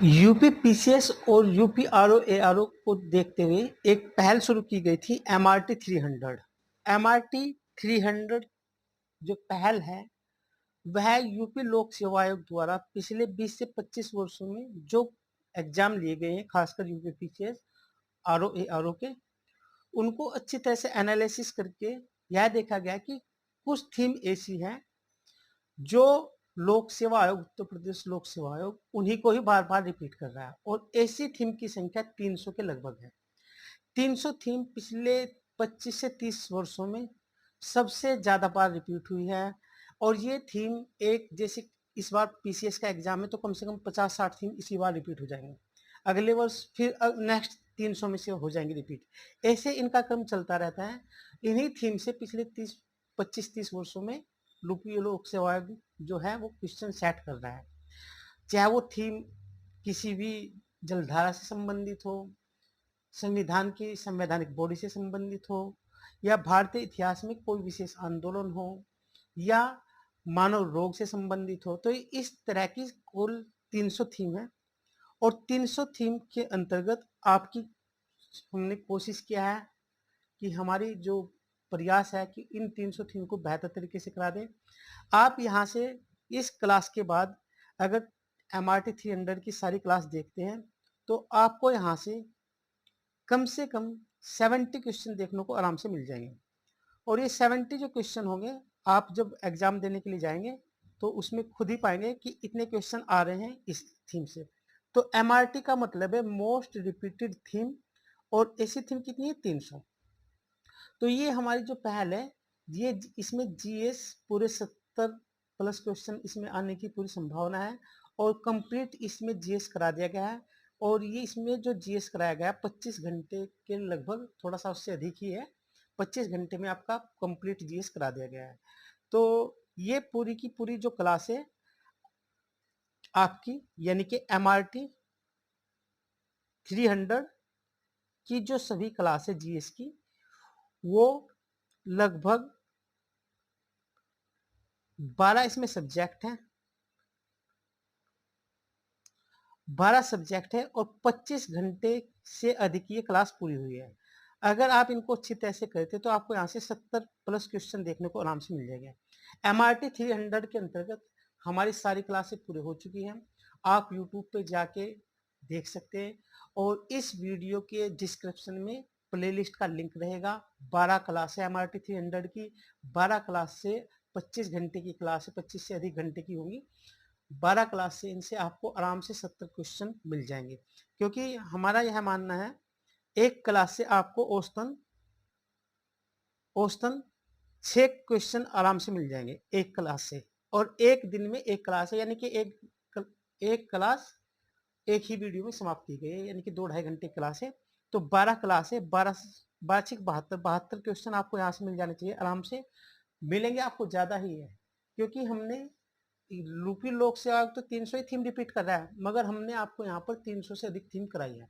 UP PCS और UP RO ARO को देखते हुए एक पहल शुरू की गई थी एमआरटी 300। एमआरटी 300 जो पहल है वह यूपी लोक सेवा आयोग द्वारा पिछले 20 से 25 वर्षों में जो एग्जाम लिए गए हैं, खासकर यूपी पीसीएस आरओ एआरओ के, उनको अच्छी तरह से एनालिसिस करके यह देखा गया कि कुछ थीम ऐसी हैं जो लोक सेवा आयोग, उत्तर प्रदेश लोक सेवा आयोग, उन्हीं को ही बार बार रिपीट कर रहा है और ऐसी थीम की संख्या 300 के लगभग है। 300 थीम पिछले 25 से 30 वर्षों में सबसे ज्यादा बार रिपीट हुई है और ये थीम एक जैसे इस बार पीसीएस का एग्जाम है तो कम से कम 50-60 थीम इसी बार रिपीट हो जाएंगे, अगले वर्ष फिर नेक्स्ट 300 में से हो जाएंगे रिपीट। ऐसे इनका क्रम चलता रहता है। इन्हीं थीम से पिछले 25-30 वर्षों में यूपी लोक सेवा आयोग जो है वो क्वेश्चन सेट कर रहा है, चाहे वो थीम किसी भी जलधारा से संबंधित हो, संविधान की संवैधानिक बॉडी से संबंधित हो, या भारतीय इतिहास में कोई विशेष आंदोलन हो, या मानव रोग से संबंधित हो। तो इस तरह की कुल 300 थीम है और 300 थीम के अंतर्गत आपकी हमने कोशिश किया है कि हमारी जो प्रयास है कि इन 300 थीम को बेहतर तरीके से करा दें। आप यहाँ से इस क्लास के बाद अगर एमआरटी 300 की सारी क्लास देखते हैं तो आपको यहाँ से कम 70 क्वेश्चन देखने को आराम से मिल जाएंगे और ये 70 जो क्वेश्चन होंगे आप जब एग्जाम देने के लिए जाएंगे तो उसमें खुद ही पाएंगे कि इतने क्वेश्चन आ रहे हैं इस थीम से। तो एमआरटी का मतलब है मोस्ट रिपीटेड थीम और ऐसी थीम कितनी है 300। तो ये हमारी जो पहल है ये इसमें जीएस पूरे 70 प्लस क्वेश्चन इसमें आने की पूरी संभावना है और कंप्लीट इसमें जीएस करा दिया गया है और ये इसमें जो जीएस कराया गया है 25 घंटे के लगभग, थोड़ा सा उससे अधिक ही है, 25 घंटे में आपका कंप्लीट जीएस करा दिया गया है। तो ये पूरी की पूरी जो क्लास है आपकी यानी कि एमआरटी 300 की जो सभी क्लास है जीएस की वो लगभग 12 इसमें सब्जेक्ट हैं, 12 सब्जेक्ट है और 25 घंटे से अधिक ये क्लास पूरी हुई है। अगर आप इनको अच्छी तरह से करते तो आपको यहाँ से 70 प्लस क्वेश्चन देखने को आराम से मिल जाएगा। एमआरटी 300 के अंतर्गत हमारी सारी क्लासें पूरी हो चुकी हैं, आप यूट्यूब पे जाके देख सकते हैं और इस वीडियो के डिस्क्रिप्शन में प्लेलिस्ट का लिंक रहेगा। 12 क्लास है एमआरटी 300 की, 12 क्लास से 25 घंटे की क्लास है, 25 से अधिक घंटे की होंगी। 12 क्लास से इनसे आपको आराम से 70 क्वेश्चन मिल जाएंगे, क्योंकि हमारा यह मानना है एक क्लास से आपको औसतन 6 क्वेश्चन आराम से मिल जाएंगे एक क्लास से। और एक दिन में एक क्लास है यानी कि एक क्लास एक ही वीडियो में समाप्त की गई है, यानी कि 2-2.5 घंटे क्लास है। तो 12 क्लास है, 12 क्वेश्चन आपको यहाँ से मिल जाने चाहिए, आराम से मिलेंगे आपको, ज्यादा ही है क्योंकि हमने यूपी लोक सेवा आयोग तो 300 ही थीम रिपीट कर रहा है मगर हमने आपको यहाँ पर 300 से अधिक थीम कराई है।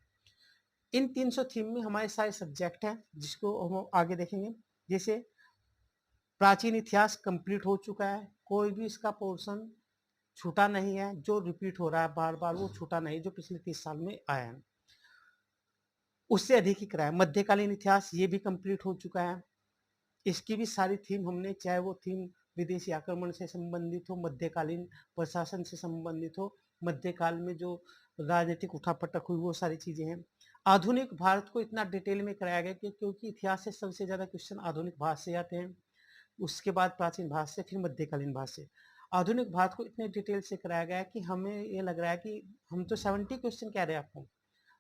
इन 300 थीम में हमारे सारे सब्जेक्ट हैं जिसको हम आगे देखेंगे। जैसे प्राचीन इतिहास कंप्लीट हो चुका है, कोई भी इसका पोर्शन छूटा नहीं है, जो रिपीट हो रहा है बार बार वो छूटा नहीं, जो पिछले 30 साल में आया है उससे अधिक ही कराया। मध्यकालीन इतिहास ये भी कंप्लीट हो चुका है, इसकी भी सारी थीम हमने, चाहे वो थीम विदेशी आक्रमण से संबंधित हो, मध्यकालीन प्रशासन से संबंधित हो, मध्यकाल में जो राजनीतिक उठापटक हुई वो सारी चीजें हैं। आधुनिक भारत को इतना डिटेल में कराया गया कि क्योंकि इतिहास से सबसे ज्यादा क्वेश्चन आधुनिक भारत से आते हैं, उसके बाद प्राचीन भारत से, फिर मध्यकालीन भारत से। आधुनिक भारत को इतने डिटेल से कराया गया कि हमें ये लग रहा है कि हम तो 70 क्वेश्चन कह रहे हैं आपको,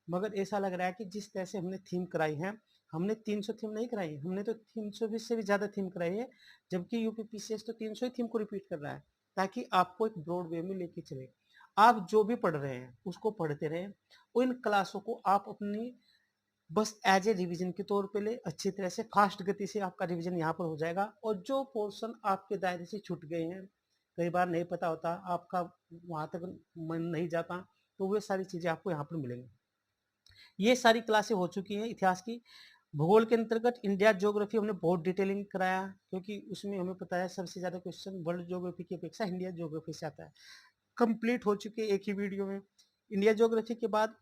मगर ऐसा लग रहा है कि जिस तरह से हमने थीम कराई है, हमने 300 थीम नहीं कराई, हमने तो 320 से भी ज्यादा थीम कराई है, जबकि यूपी पीसीएस तो 300 ही थीम को रिपीट कर रहा है ताकि आपको एक ब्रॉड वे में लेके चले। आप जो भी पढ़ रहे हैं उसको पढ़ते रहे, उन क्लासों को आप अपनी बस एज ए रिवीजन के तौर पे ले, अच्छी तरह से फास्ट गति से आपका रिवीजन यहाँ पर हो जाएगा। और जो पोर्शन आपके दायरे से छूट गए हैं, कई बार नहीं पता होता, आपका वहां तक मन नहीं जाता, तो वे सारी चीजें आपको यहाँ पर मिलेंगी। ये सारी क्लासें हो चुकी हैं इतिहास की। भूगोल के अंतर्गत इंडिया ज्योग्राफी हमने बहुत डिटेलिंग कराया क्योंकि उसमें हमें पता है सबसे ज्यादा क्वेश्चन वर्ल्ड ज्योग्राफी की अपेक्षा इंडिया ज्योग्राफी से आता है, कंप्लीट हो चुके एक ही वीडियो में। इंडिया ज्योग्राफी के बाद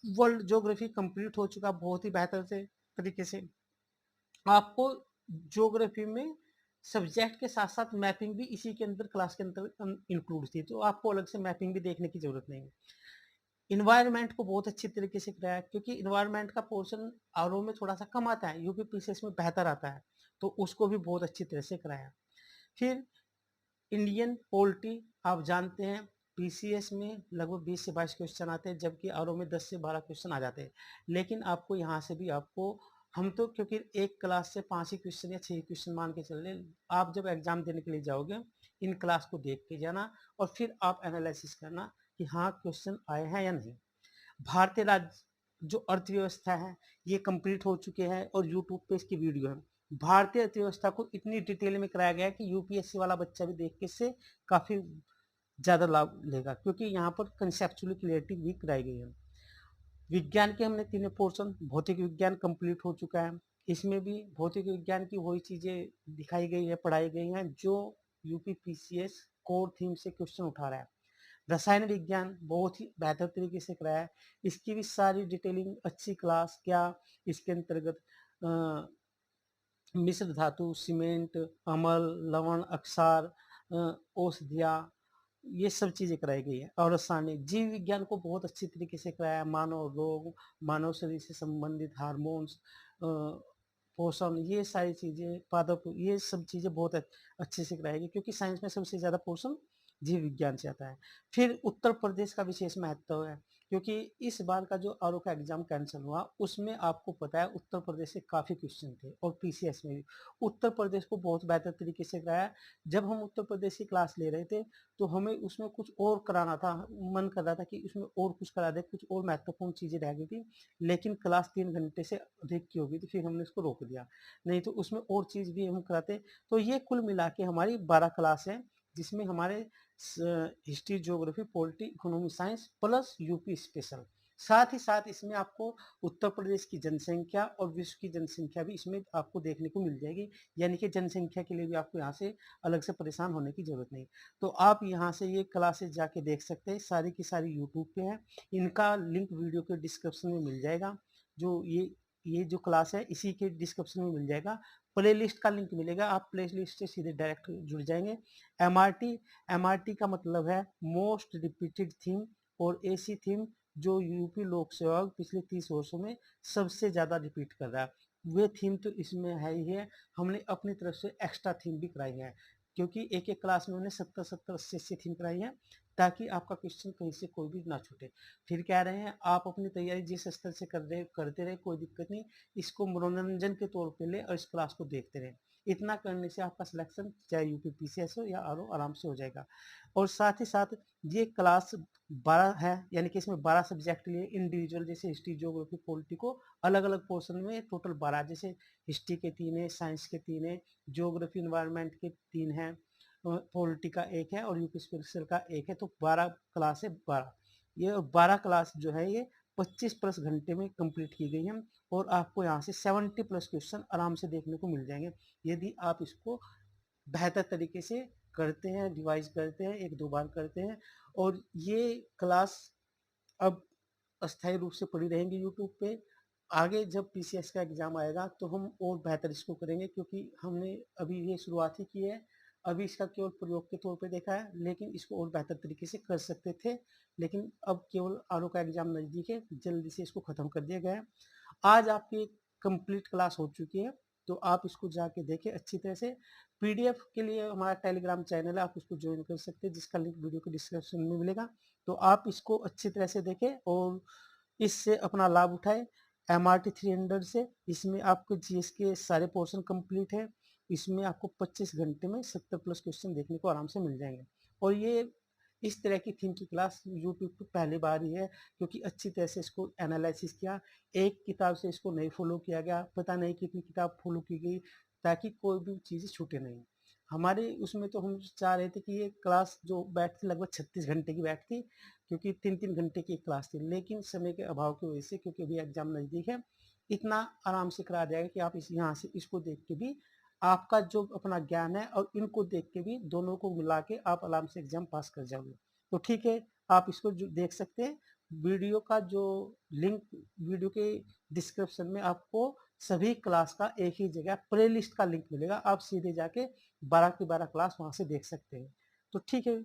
वर्ल्ड ज्योग्राफी कंप्लीट हो चुका बहुत ही बेहतर से तरीके से। आपको ज्योग्राफी में सब्जेक्ट के साथ साथ मैपिंग भी इसी के अंदर क्लास के अंदर इंक्लूड थी, तो आपको अलग से मैपिंग भी देखने की जरूरत नहीं है। इन्वायरमेंट को बहुत अच्छी तरीके से कराया, क्योंकि इन्वायरमेंट का पोर्शन आरओ में थोड़ा सा कम आता है, यूपी पीसीएस में बेहतर आता है, तो उसको भी बहुत अच्छी तरह से कराया। फिर इंडियन पॉलिटी आप जानते हैं, पीसीएस में लगभग 20 से 22 क्वेश्चन आते हैं, जबकि आरओ में 10 से 12 क्वेश्चन आ जाते हैं। लेकिन आपको यहाँ से भी आपको हम तो क्योंकि एक क्लास से 5 ही क्वेश्चन या 6 क्वेश्चन मान के चल रहे, आप जब एग्जाम देने के लिए जाओगे इन क्लास को देख के जाना और फिर आप एनालिसिस करना कि हाँ क्वेश्चन आए हैं या नहीं। भारतीय राज्य जो अर्थव्यवस्था है ये कंप्लीट हो चुके हैं और यूट्यूब पे इसकी वीडियो है। भारतीय अर्थव्यवस्था को इतनी डिटेल में कराया गया है कि यूपीएससी वाला बच्चा भी देख के इससे काफी ज्यादा लाभ लेगा, क्योंकि यहाँ पर कंसेप्चुअली क्लियरिटी भी कराई गई है। विज्ञान के हमने तीनों पोर्शन, भौतिक विज्ञान कंप्लीट हो चुका है, इसमें भी भौतिक विज्ञान की वही चीजें दिखाई गई है, पढ़ाई गई हैं जो यूपी पीसीएस कोर थीम से क्वेश्चन उठा रहा है। रसायन विज्ञान बहुत ही बेहतर तरीके से कराया है, इसकी भी सारी डिटेलिंग अच्छी क्लास, क्या इसके अंतर्गत मिश्र धातु, सीमेंट, अम्ल, लवण, अक्षार, औषधिया, ये सब चीजें कराई गई है। और रसायनिक जीव विज्ञान को बहुत अच्छी तरीके से कराया, मानव रोग, मानव शरीर से संबंधित हार्मोन्स, पोषण, ये सारी चीजें, पादप, ये सब चीजें बहुत अच्छे से कराई गई, क्योंकि साइंस में सबसे ज्यादा पोर्शन जीव विज्ञान से आता है। फिर उत्तर प्रदेश का विशेष महत्व है, क्योंकि इस बार का जो आरओ का एग्जाम कैंसिल हुआ उसमें आपको पता है उत्तर प्रदेश से काफी क्वेश्चन थे, और पीसीएस में भी उत्तर प्रदेश को बहुत बेहतर तरीके से कराया। जब हम उत्तर प्रदेश की क्लास ले रहे थे तो हमें उसमें कुछ और कराना था, मन कर रहा था कि उसमें और कुछ करा दे, कुछ और महत्वपूर्ण चीजें रह गई थी, लेकिन क्लास 3 घंटे से अधिक की होगी, तो फिर हमने उसको रोक दिया, नहीं तो उसमें और चीज भी हम कराते। तो ये कुल मिला के हमारी 12 क्लास है, जिसमें हमारे history, geography, polity, economy, science plus UP special, साथ ही साथ इसमें आपको उत्तर प्रदेश की जनसंख्या और विश्व की जनसंख्या भी इसमें आपको देखने को मिल जाएगी, यानी कि जनसंख्या के लिए भी आपको यहाँ से अलग से परेशान होने की जरूरत नहीं। तो आप यहाँ से ये क्लासेस जाके देख सकते हैं, सारी की सारी यूट्यूब पे है, इनका लिंक वीडियो के डिस्क्रिप्शन में मिल जाएगा। जो ये जो क्लास है इसी के डिस्क्रिप्शन में मिल जाएगा, प्ले लिस्ट का लिंक मिलेगा, आप प्ले लिस्ट से सीधे डायरेक्ट जुड़ जाएंगे। एमआरटी का मतलब है मोस्ट रिपीटेड थीम, और ऐसी थीम जो यूपी लोक सेवा पिछले 30 वर्षों में सबसे ज्यादा रिपीट कर रहा है, वे थीम तो इसमें है ही है। हमने अपनी तरफ से एक्स्ट्रा थीम भी कराई है, क्योंकि एक एक क्लास में उन्हें 70-70, 80 थीम कराई है, ताकि आपका क्वेश्चन कहीं से कोई भी ना छूटे। फिर कह रहे हैं आप अपनी तैयारी जिस स्तर से करते रहे, कोई दिक्कत नहीं, इसको मनोरंजन के तौर पे ले और इस क्लास को देखते रहे। इतना करने से आपका सिलेक्शन चाहे यूपी पीसीएस हो या आरओ आराम से हो जाएगा। और साथ ही साथ ये क्लास 12 है, यानी कि इसमें 12 सब्जेक्ट लिए इंडिविजुअल, जैसे हिस्ट्री, ज्योग्राफी, पॉलिटी को अलग अलग पोर्शन में टोटल 12, जैसे हिस्ट्री के 3 है, साइंस के 3 है, ज्योग्राफी इन्वायरमेंट के 3 है, पॉलिटी का 1 है और यूपी स्पेशल का 1 है, तो 12 क्लास है। 12 ये 12 क्लास जो है ये 25 प्लस घंटे में कंप्लीट की गई है, और आपको यहाँ से 70 प्लस क्वेश्चन आराम से देखने को मिल जाएंगे, यदि आप इसको बेहतर तरीके से करते हैं, रिवाइज करते हैं, 1-2 बार करते हैं। और ये क्लास अब अस्थायी रूप से पड़ी रहेंगी यूट्यूब पे। आगे जब पीसीएस का एग्जाम आएगा तो हम और बेहतर इसको करेंगे, क्योंकि हमने अभी ये शुरुआत ही की है, अभी इसका केवल प्रयोग के तौर पे देखा है, लेकिन इसको और बेहतर तरीके से कर सकते थे, लेकिन अब केवल आरओ का एग्जाम नजदीक है, जल्दी से इसको खत्म कर दिया गया है। आज आपकी कंप्लीट क्लास हो चुकी है, तो आप इसको जाके देखें अच्छी तरह से। पीडीएफ के लिए हमारा टेलीग्राम चैनल है, आप उसको ज्वाइन कर सकते हैं, जिसका लिंक वीडियो के डिस्क्रिप्शन में मिलेगा। तो आप इसको अच्छी तरह से देखें और इससे अपना लाभ उठाएं। MRT 300 से इसमें आपको जीएस के सारे पोर्शन कंप्लीट है, इसमें आपको 25 घंटे में 70 प्लस क्वेश्चन देखने को आराम से मिल जाएंगे। और ये इस तरह की थीम की क्लास यूट्यूब पर पहली बार ही है, क्योंकि अच्छी तरह से इसको एनालिसिस किया, एक किताब से इसको नहीं फॉलो किया गया, पता नहीं कितनी किताब फॉलो की गई, ताकि कोई भी चीज़ छूटे नहीं। हमारे उसमें तो हम चाह रहे थे कि ये क्लास जो बैठ थी लगभग 36 घंटे की बैठ थी, क्योंकि 3-3 घंटे की क्लास थी, लेकिन समय के अभाव की वजह से, क्योंकि अभी एग्जाम नज़दीक है, इतना आराम से करा जाएगा कि आप यहाँ से इसको देख के भी आपका जो अपना ज्ञान है और इनको देख के भी दोनों को मिला के आप आराम से एग्जाम पास कर जाओगे। तो ठीक है, आप इसको देख सकते हैं। वीडियो का जो लिंक वीडियो के डिस्क्रिप्शन में आपको सभी क्लास का एक ही जगह प्लेलिस्ट का लिंक मिलेगा, आप सीधे जाके 12 की 12 क्लास वहां से देख सकते हैं। तो ठीक है।